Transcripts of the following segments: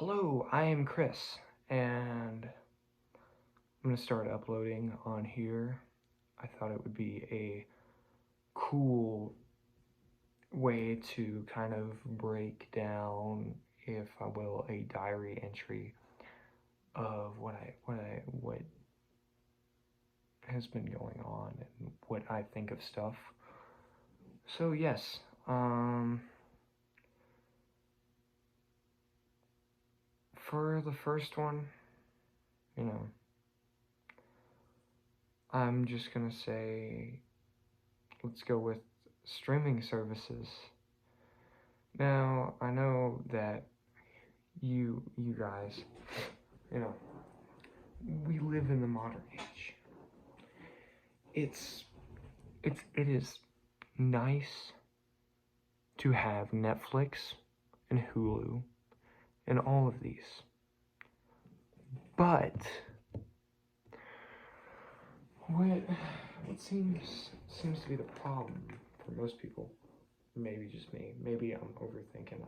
Hello, I am Chris, and I'm going to start uploading on here. I thought it would be a cool way to kind of break down, if I will, a diary entry of what has been going on and what I think of stuff. So yes, for the first one, you know, I'm just gonna say, let's go with streaming services. Now, I know that you guys, you know, we live in the modern age. It is nice to have Netflix and Hulu and all of these. But what seems to be the problem for most people, maybe just me, maybe I'm overthinking.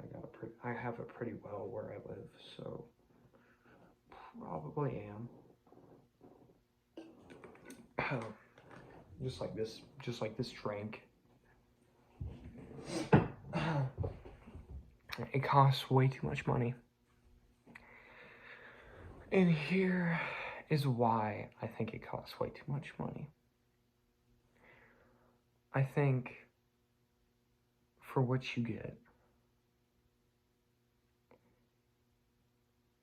I have a pretty well where I live, so probably am. just like this drink. It costs way too much money. And here is why I think it costs way too much money. I think for what you get,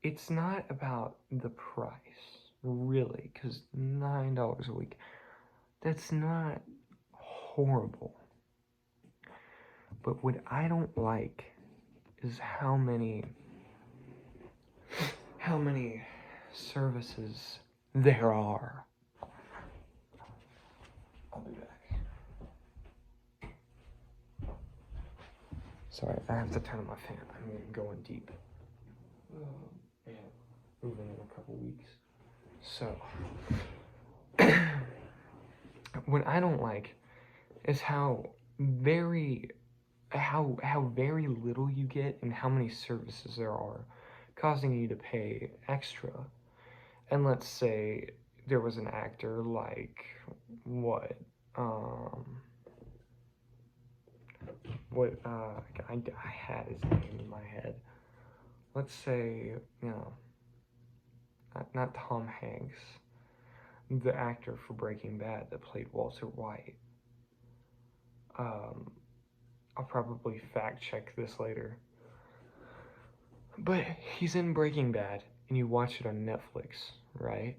it's not about the price, really, because $9 a week, that's not horrible. But what I don't like is how many services there are. I'll be back. Sorry, I have to turn on my fan. I'm going deep. And moving in a couple weeks. So, what I don't like is how very little you get and how many services there are, causing you to pay extra. And let's say there was an actor like I had his name in my head. Let's say, not Tom Hanks, the actor for Breaking Bad that played Walter White. I'll probably fact check this later. But he's in Breaking Bad, and you watch it on Netflix, right?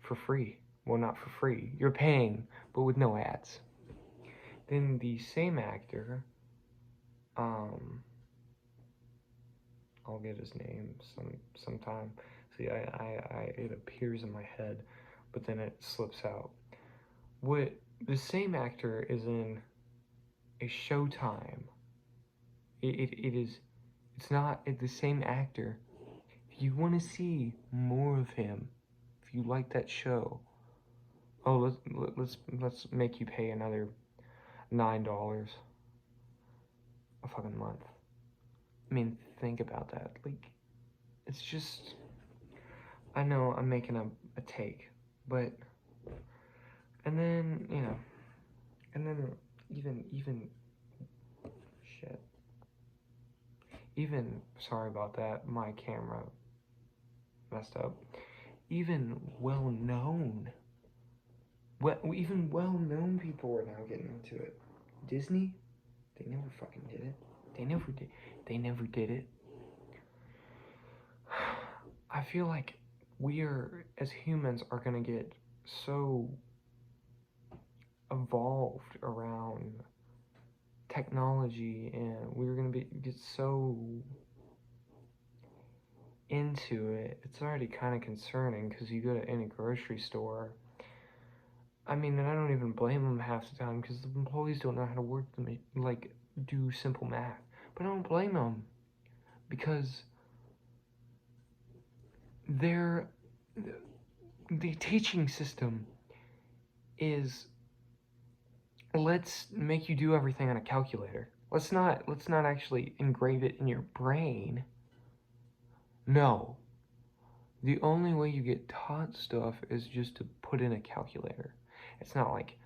For free. Well, not for free. You're paying, but with no ads. Then the same actor, I'll get his name sometime. See, it appears in my head, but then it slips out. What the same actor is in a Showtime. It's not the same actor. If you want to see more of him, if you like that show, let's make you pay another $9 a fucking month. I mean, think about that. Like, it's just, I know I'm making a take, but, and then, even, shit. Even, sorry about that, my camera messed up. Even well-known people are now getting into it. Disney, they never fucking did it. They never did it. I feel like we as humans, are gonna get so evolved around technology, and we're gonna get so into it. It's already kind of concerning, because you go to any grocery store, I mean, and I don't even blame them half the time, because the employees don't know how to work do simple math. But I don't blame them, because the teaching system is, let's make you do everything on a calculator. Let's not actually engrave it in your brain No. The only way you get taught stuff is just to put in a calculator. It's not like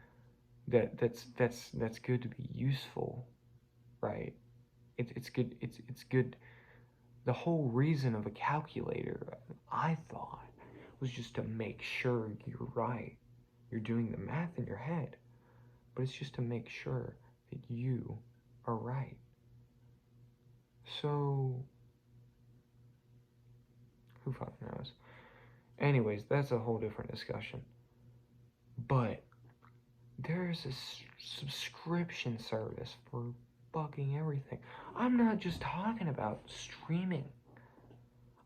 that's good to be useful, right? It's good. It's good. The whole reason of a calculator, I thought, was just to make sure you're right. You're doing the math in your head, but it's just to make sure that you are right. So, who fucking knows? Anyways, that's a whole different discussion. But there's a subscription service for fucking everything. I'm not just talking about streaming.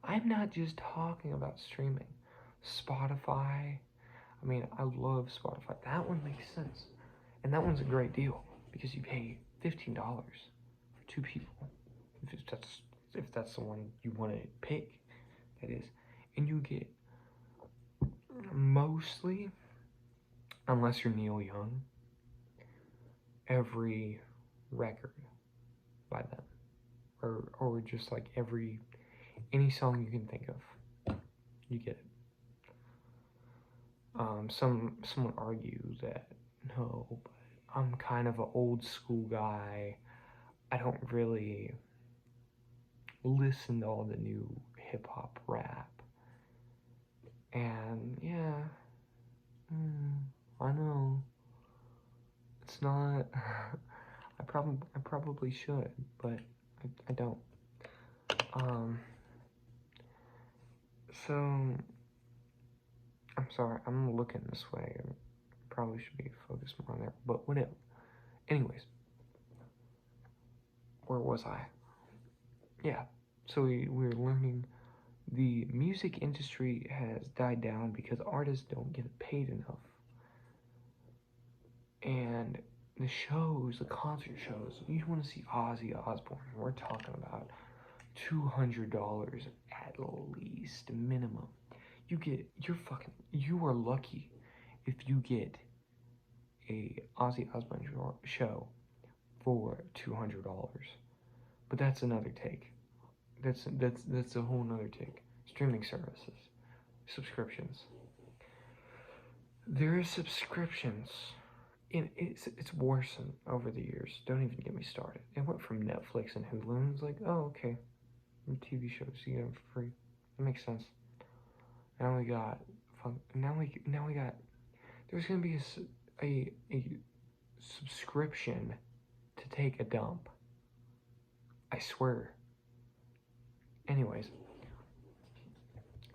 I'm not just talking about streaming. Spotify. I mean, I love Spotify. That one makes sense. And that one's a great deal because you pay $15 for 2 people. If that's the one you want to pick, that is. And you get mostly, unless you're Neil Young, every record by them. Or just like any song you can think of, you get it. Some would argue that no, but I'm kind of an old school guy. I don't really listen to all the new hip hop rap. And yeah, I know it's not. I probably should, but I don't. So I'm sorry. I'm looking this way. I probably should be focused more on there, but whatever. Anyways, where was I? Yeah. So we're learning the music industry has died down because artists don't get paid enough. And the shows, the concert shows, you want to see Ozzy Osbourne, we're talking about $200 at least, minimum. You are lucky if you get a Ozzy Osbourne show for $200. But that's another take. That's a whole nother take. Streaming services, subscriptions. There are subscriptions. It's worsened over the years. Don't even get me started. It went from Netflix and Hulu, and it's like, oh, okay, TV shows you get them for free. That makes sense. Now we got There's gonna be a subscription to take a dump. I swear. Anyways,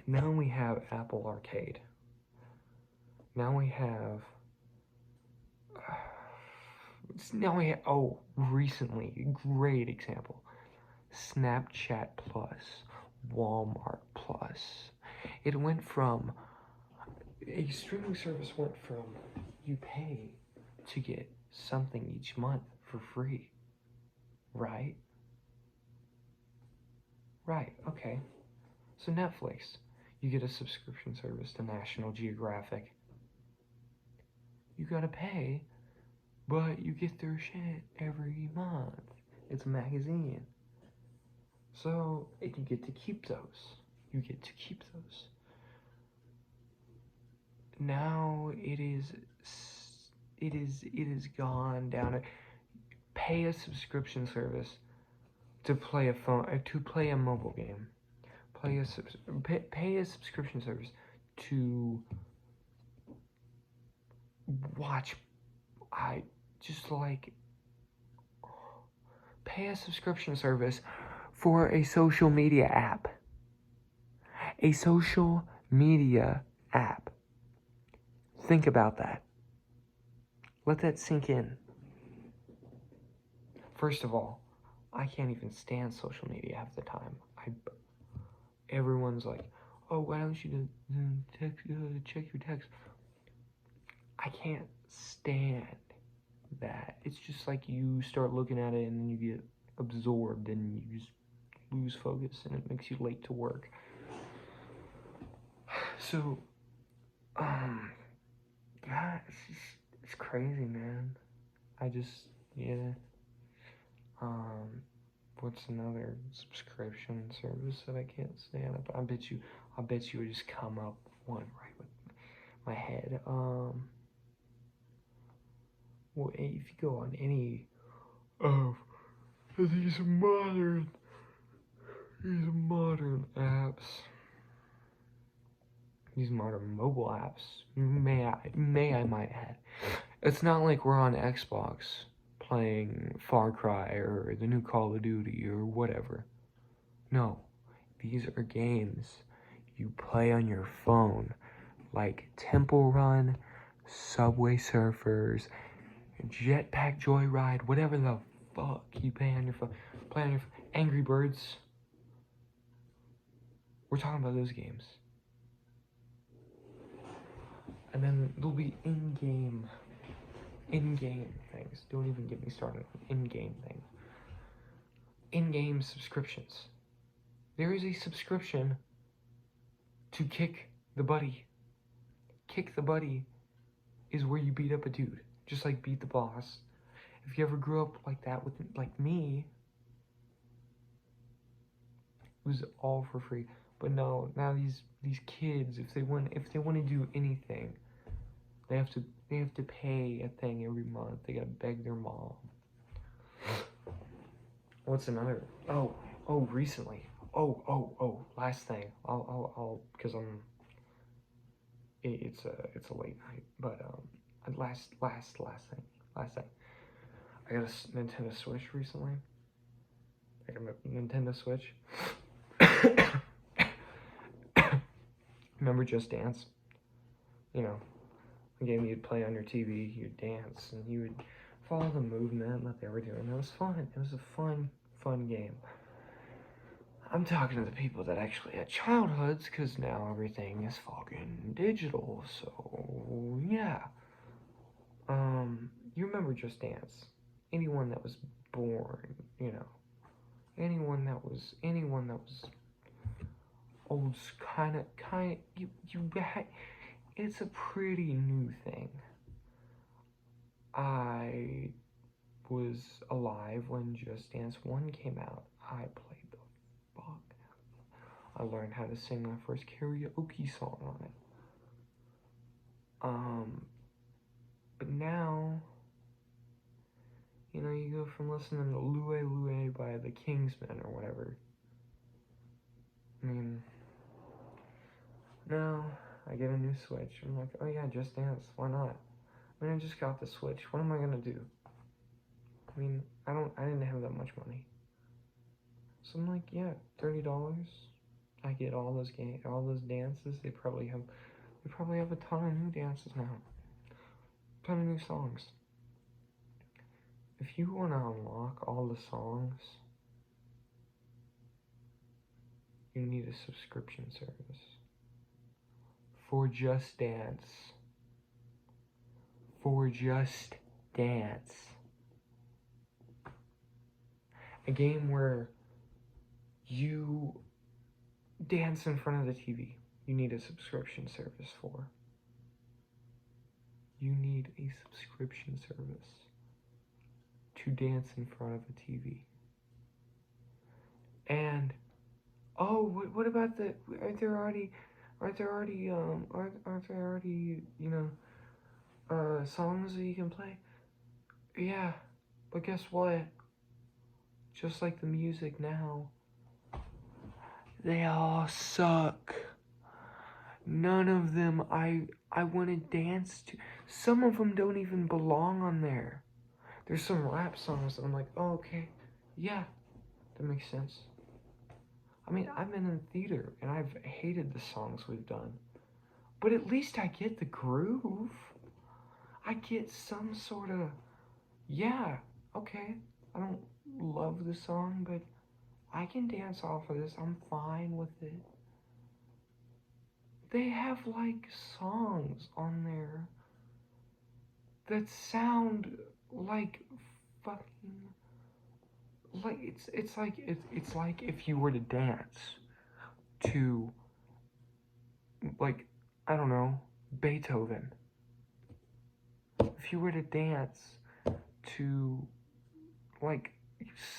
now we have Apple Arcade. Now we have. Recently, great example. Snapchat Plus, Walmart Plus. It went from. A streaming service went from you pay to get something each month for free. Right? Right, okay. So Netflix, you get a subscription service to National Geographic. You gotta pay, but you get their shit every month. It's a magazine. So you get to keep those. Now it is gone down. Pay a subscription service to play a mobile game. Pay a subscription service to watch. Pay a subscription service for a social media app. A social media app. Think about that. Let that sink in. First of all, I can't even stand social media half the time. Everyone's like, oh, why don't you check your text? I can't stand that. It's just like you start looking at it and then you get absorbed and you just lose focus and it makes you late to work. So, God, it's crazy, man. What's another subscription service that I can't stand up? I bet you would just come up with one right with my head. Well, if you go on any of these modern apps, these modern mobile apps, may I might add, it's not like we're on Xbox playing Far Cry or the new Call of Duty or whatever. No, these are games you play on your phone, like Temple Run, Subway Surfers, Jetpack Joyride, whatever the fuck you play on your phone. Angry Birds. We're talking about those games. And then there'll be in-game things. Don't even get me started on in-game things. In-game subscriptions. There is a subscription to Kick the Buddy. Kick the Buddy is where you beat up a dude, just like Beat the Boss. If you ever grew up like that with like me, it was all for free. But no, now these kids, if they want to do anything, they have to pay a thing every month. They gotta beg their mom. What's another? Recently. Last thing. I'll because it's a late night. But last thing. I got a Nintendo Switch recently. I got a Nintendo Switch. Remember Just Dance? You know, a game you'd play on your TV, you'd dance, and you would follow the movement that they were doing. It was fun. It was a fun game. I'm talking to the people that actually had childhoods, because now everything is fucking digital, so yeah. You remember Just Dance. Anyone that was born, you know, anyone that was old, it's a pretty new thing. I was alive when Just Dance 1 came out. I played the fuck. I learned how to sing my first karaoke song on it. But now, you know, you go from listening to Lue Lue by the Kingsmen or whatever. I mean, now I get a new Switch. I'm like, oh yeah, Just Dance, why not? I mean, I just got the Switch. What am I gonna do? I mean, I didn't have that much money. So I'm like, yeah, $30. I get all those dances. They probably have a ton of new dances now. A ton of new songs. If you want to unlock all the songs, you need a subscription service. For Just Dance. A game where you dance in front of the TV. You need a subscription service for. You need a subscription service to dance in front of a TV. And what about aren't there already songs that you can play? Yeah, but guess what? Just like the music now, they all suck. None of them I want to dance to. Some of them don't even belong on there. There's some rap songs that I'm like, oh, okay, yeah, that makes sense. I mean, I've been in theater and I've hated the songs we've done, but at least I get the groove. I get some sort of, yeah, okay, I don't love the song, but I can dance off of this. I'm fine with it. They have like songs on there that sound like fucking, like it's like if you were to dance to, like, I don't know, Beethoven. If you were to dance to, like,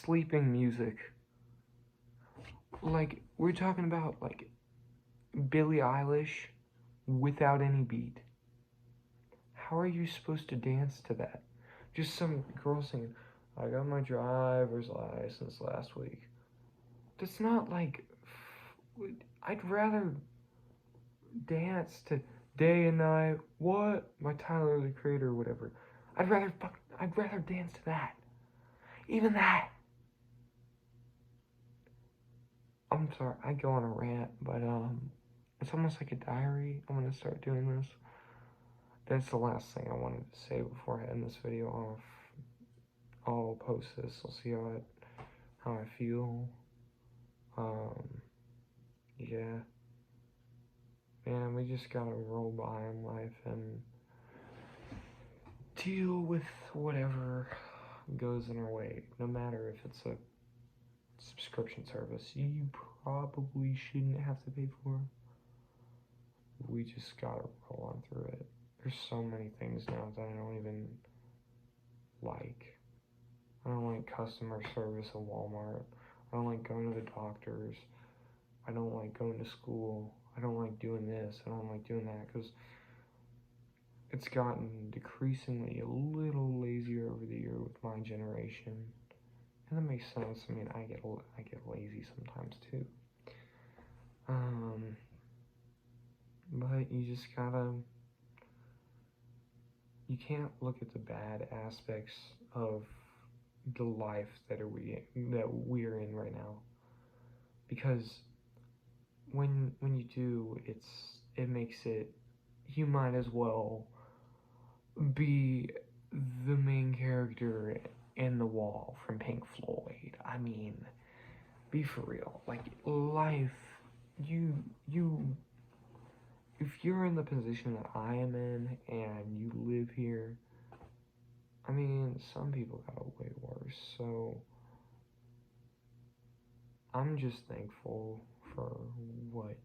sleeping music. Like, we're talking about, like, Billie Eilish without any beat. How are you supposed to dance to that? Just some girl singing, I got my driver's license last week. That's not like, I'd rather dance to Day and Night, what? By Tyler the Creator or whatever. I'd rather dance to that. Even that. I'm sorry, I go on a rant, but it's almost like a diary. I'm gonna start doing this. That's the last thing I wanted to say before I end this video off. I'll post this. I'll see how I feel. Yeah. Man, we just gotta roll by in life and deal with whatever goes in our way. No matter if it's a subscription service you probably shouldn't have to pay for. We just gotta roll on through it. There's so many things now that I don't even like. I don't like customer service at Walmart. I don't like going to the doctors. I don't like going to school. I don't like doing this. I don't like doing that, because it's gotten decreasingly a little lazier over the year with my generation. And that makes sense. I mean, I get lazy sometimes too. But you just gotta, you can't look at the bad aspects of the life that we're in right now, because when you do, it makes it, you might as well be the main character in The Wall from Pink Floyd. I mean, be for real. Like, life, if you're in the position that I am in and you live here, I mean, some people got it way worse. So I'm just thankful for what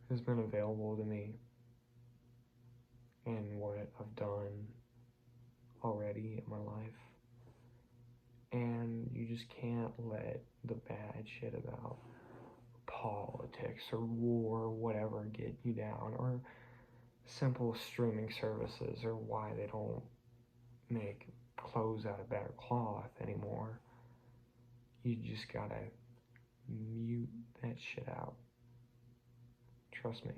has been available to me and what I've done already in my life. And you just can't let the bad shit about politics or war or whatever get you down, or simple streaming services, or why they don't make clothes out of better cloth anymore. You just gotta mute that shit out. Trust me,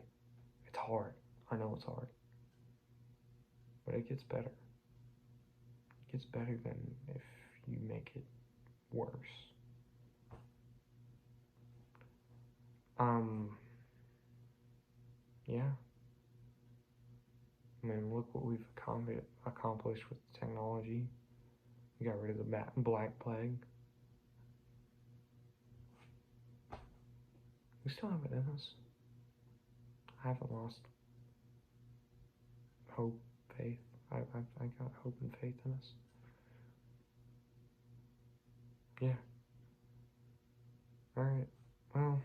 it's hard. I know it's hard, but it gets better. It gets better than if you make it worse. Yeah. I mean, look what we've accomplished with technology. We got rid of the Black Plague. We still have it in us. I haven't lost hope, faith. I got hope and faith in us. Yeah. Alright. Well,